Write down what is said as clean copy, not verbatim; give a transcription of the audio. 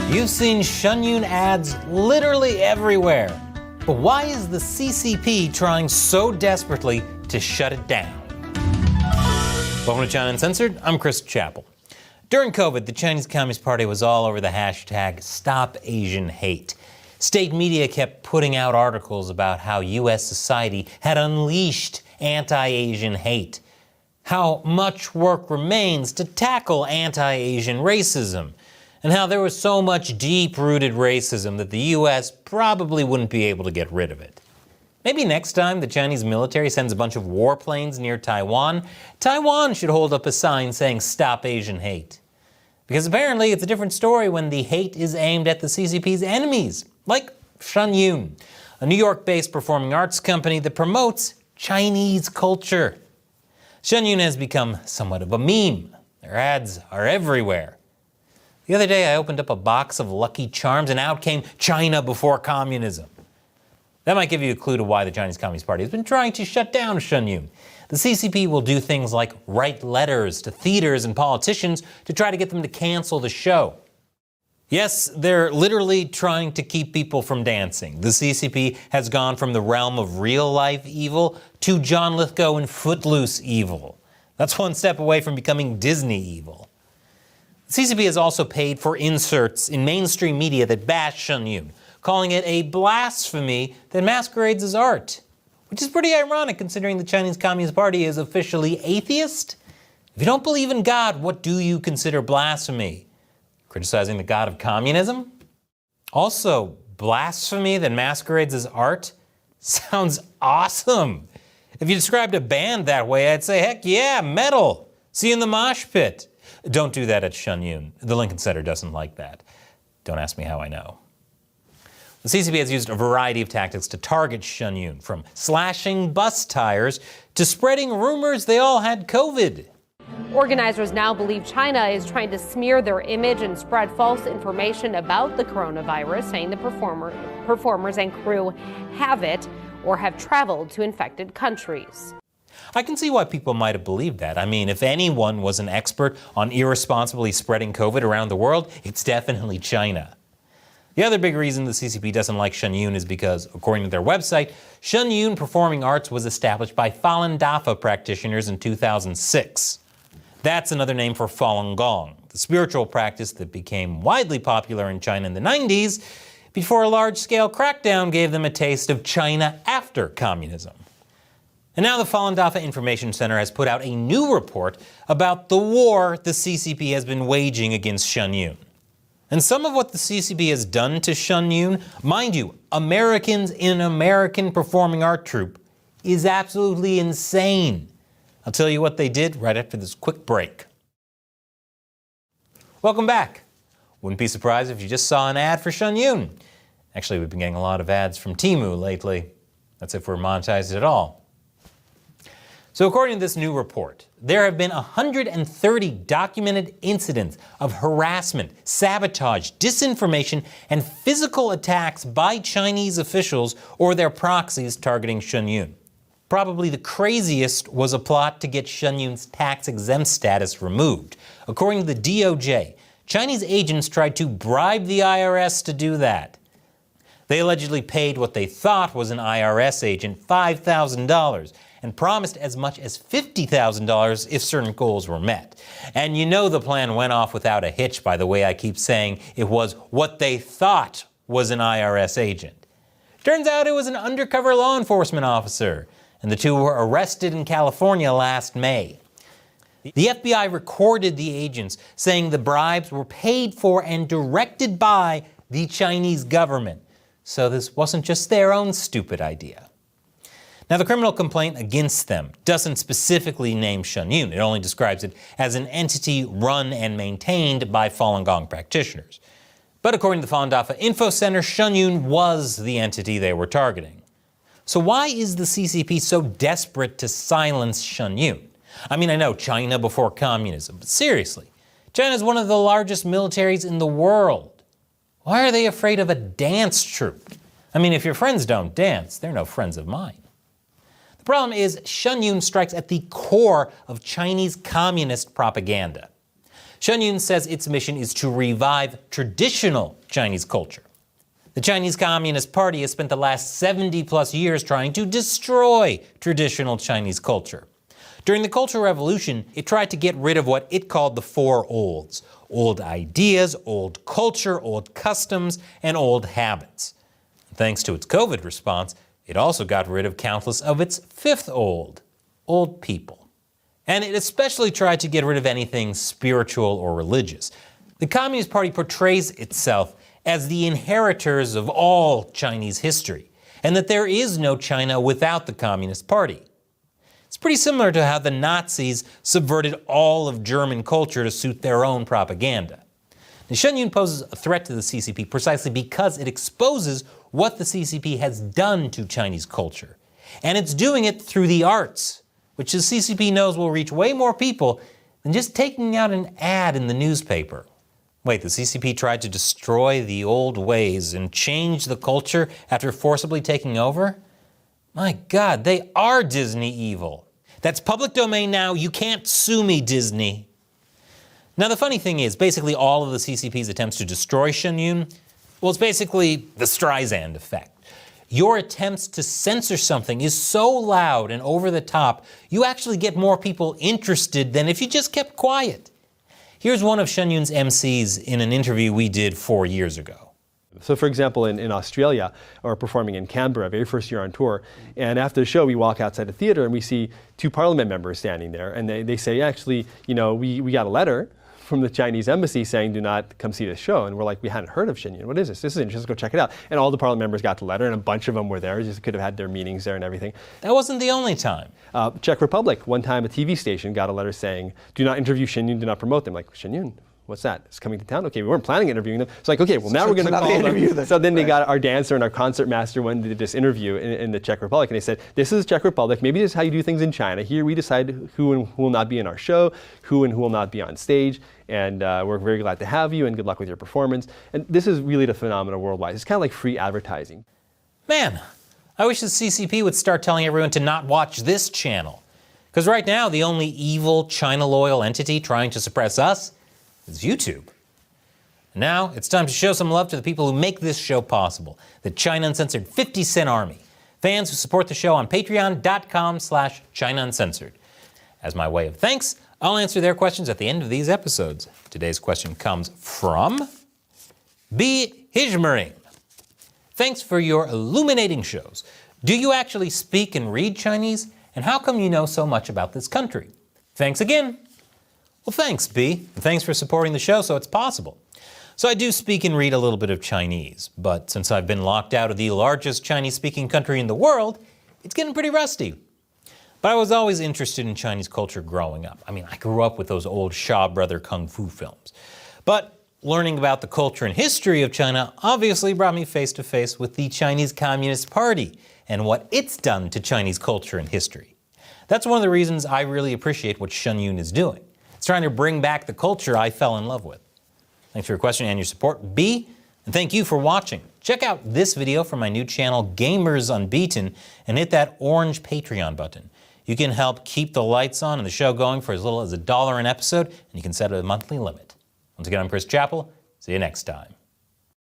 You've seen Shen Yun ads literally everywhere. But why is the CCP trying so desperately to shut it down? Welcome to China Uncensored. I'm Chris Chappell. During COVID, the Chinese Communist Party was all over the hashtag #StopAsianHate. State media kept putting out articles about how U.S. society had unleashed anti-Asian hate, how much work remains to tackle anti-Asian racism, and how there was so much deep-rooted racism that the U.S. probably wouldn't be able to get rid of it. Maybe next time the Chinese military sends a bunch of warplanes near Taiwan, Taiwan should hold up a sign saying "Stop Asian Hate." Because apparently it's a different story when the hate is aimed at the CCP's enemies, like Shen Yun, a New York-based performing arts company that promotes Chinese culture. Shen Yun has become somewhat of a meme. Their ads are everywhere. The other day I opened up a box of Lucky Charms and out came China before communism. That might give you a clue to why the Chinese Communist Party has been trying to shut down Shen Yun. The CCP will do things like write letters to theaters and politicians to try to get them to cancel the show. Yes, they're literally trying to keep people from dancing. The CCP has gone from the realm of real-life evil to John Lithgow and Footloose evil. That's one step away from becoming Disney evil. The CCP has also paid for inserts in mainstream media that bash Shen Yun, calling it a blasphemy that masquerades as art, which is pretty ironic considering the Chinese Communist Party is officially atheist. If you don't believe in God, what do you consider blasphemy? Criticizing the God of communism? Also, blasphemy that masquerades as art sounds awesome. If you described a band that way, I'd say, heck yeah, metal. See you in the mosh pit. Don't do that at Shen Yun. The Lincoln Center doesn't like that. Don't ask me how I know. The CCP has used a variety of tactics to target Shen Yun, from slashing bus tires to spreading rumors they all had COVID. Organizers now believe China is trying to smear their image and spread false information about the coronavirus, saying the performers and crew have it or have traveled to infected countries. I can see why people might have believed that. I mean, if anyone was an expert on irresponsibly spreading COVID around the world, it's definitely China. The other big reason the CCP doesn't like Shen Yun is because, according to their website, Shen Yun Performing Arts was established by Falun Dafa practitioners in 2006. That's another name for Falun Gong, the spiritual practice that became widely popular in China in the 90s before a large-scale crackdown gave them a taste of China after communism. And now the Falun Dafa Information Center has put out a new report about the war the CCP has been waging against Shen Yun. And some of what the CCP has done to Shen Yun, mind you, Americans in an American performing art troupe, is absolutely insane. I'll tell you what they did right after this quick break. Welcome back. Wouldn't be surprised if you just saw an ad for Shen Yun. Actually, we've been getting a lot of ads from Temu lately. That's if we're monetized at all. So according to this new report, there have been 130 documented incidents of harassment, sabotage, disinformation, and physical attacks by Chinese officials or their proxies targeting Shen Yun. Probably the craziest was a plot to get Shen Yun's tax-exempt status removed. According to the DOJ, Chinese agents tried to bribe the IRS to do that. They allegedly paid what they thought was an IRS agent $5,000 and promised as much as $50,000 if certain goals were met. And you know the plan went off without a hitch by the way I keep saying it was what they thought was an IRS agent. Turns out it was an undercover law enforcement officer, and the two were arrested in California last May. The FBI recorded the agents saying the bribes were paid for and directed by the Chinese government. So this wasn't just their own stupid idea. Now, the criminal complaint against them doesn't specifically name Shen Yun. It only describes it as an entity run and maintained by Falun Gong practitioners. But according to the Falun Dafa Info Center, Shen Yun was the entity they were targeting. So why is the CCP so desperate to silence Shen Yun? I mean, I know China before communism, but seriously, China is one of the largest militaries in the world. Why are they afraid of a dance troupe? I mean, if your friends don't dance, they're no friends of mine. The problem is Shen Yun strikes at the core of Chinese communist propaganda. Shen Yun says its mission is to revive traditional Chinese culture. The Chinese Communist Party has spent the last 70+ years trying to destroy traditional Chinese culture. During the Cultural Revolution, it tried to get rid of what it called the four olds: old ideas, old culture, old customs, and old habits. Thanks to its COVID response, it also got rid of countless of its fifth old people. And it especially tried to get rid of anything spiritual or religious. The Communist Party portrays itself as the inheritors of all Chinese history, and that there is no China without the Communist Party. It's pretty similar to how the Nazis subverted all of German culture to suit their own propaganda. Now, Shen Yun poses a threat to the CCP precisely because it exposes what the CCP has done to Chinese culture. And it's doing it through the arts, which the CCP knows will reach way more people than just taking out an ad in the newspaper. Wait, the CCP tried to destroy the old ways and change the culture after forcibly taking over? My God, they are Disney evil. That's public domain now. You can't sue me, Disney. Now, the funny thing is, basically all of the CCP's attempts to destroy Shen Yun, well, it's basically the Streisand effect. Your attempts to censor something is so loud and over the top, you actually get more people interested than if you just kept quiet. Here's one of Shen Yun's MCs in an interview we did 4 years ago. So for example, in Australia, we're performing in Canberra, very first year on tour, and after the show we walk outside the theater and we see two parliament members standing there, and they say, actually, you know, we got a letter from the Chinese embassy saying do not come see this show. And we're like, we hadn't heard of Shen Yun. What is this? This is interesting, let's go check it out. And all the parliament members got the letter, and a bunch of them were there, just could have had their meetings there and everything. That wasn't the only time. Czech Republic, one time a TV station got a letter saying, do not interview Shen Yun, do not promote them. Like, Shen Yun? What's that? It's coming to town? Okay, we weren't planning on interviewing them. It's like, okay, well now we're going to call them. So then they got our dancer and our concert master one did this interview in the Czech Republic, and they said, this is Czech Republic, maybe this is how you do things in China. Here we decide who and who will not be in our show, who and who will not be on stage, and we're very glad to have you, and good luck with your performance. And this is really the phenomenon worldwide. It's kind of like free advertising. Man, I wish the CCP would start telling everyone to not watch this channel. Because right now, the only evil, China-loyal entity trying to suppress us is YouTube. Now, it's time to show some love to the people who make this show possible, the China Uncensored 50 Cent Army, fans who support the show on patreon.com/China Uncensored. As my way of thanks, I'll answer their questions at the end of these episodes. Today's question comes from B. Hijmering. Thanks for your illuminating shows. Do you actually speak and read Chinese? And how come you know so much about this country? Thanks again. Well, thanks, B. And thanks for supporting the show so it's possible. So I do speak and read a little bit of Chinese, but since I've been locked out of the largest Chinese-speaking country in the world, it's getting pretty rusty. But I was always interested in Chinese culture growing up. I mean, I grew up with those old Shaw Brother Kung Fu films. But learning about the culture and history of China obviously brought me face to face with the Chinese Communist Party and what it's done to Chinese culture and history. That's one of the reasons I really appreciate what Shen Yun is doing. It's trying to bring back the culture I fell in love with. Thanks for your question and your support, B, and thank you for watching. Check out this video from my new channel, Gamers Unbeaten, and hit that orange Patreon button. You can help keep the lights on and the show going for as little as $1 an episode, and you can set a monthly limit. Once again, I'm Chris Chappell. See you next time.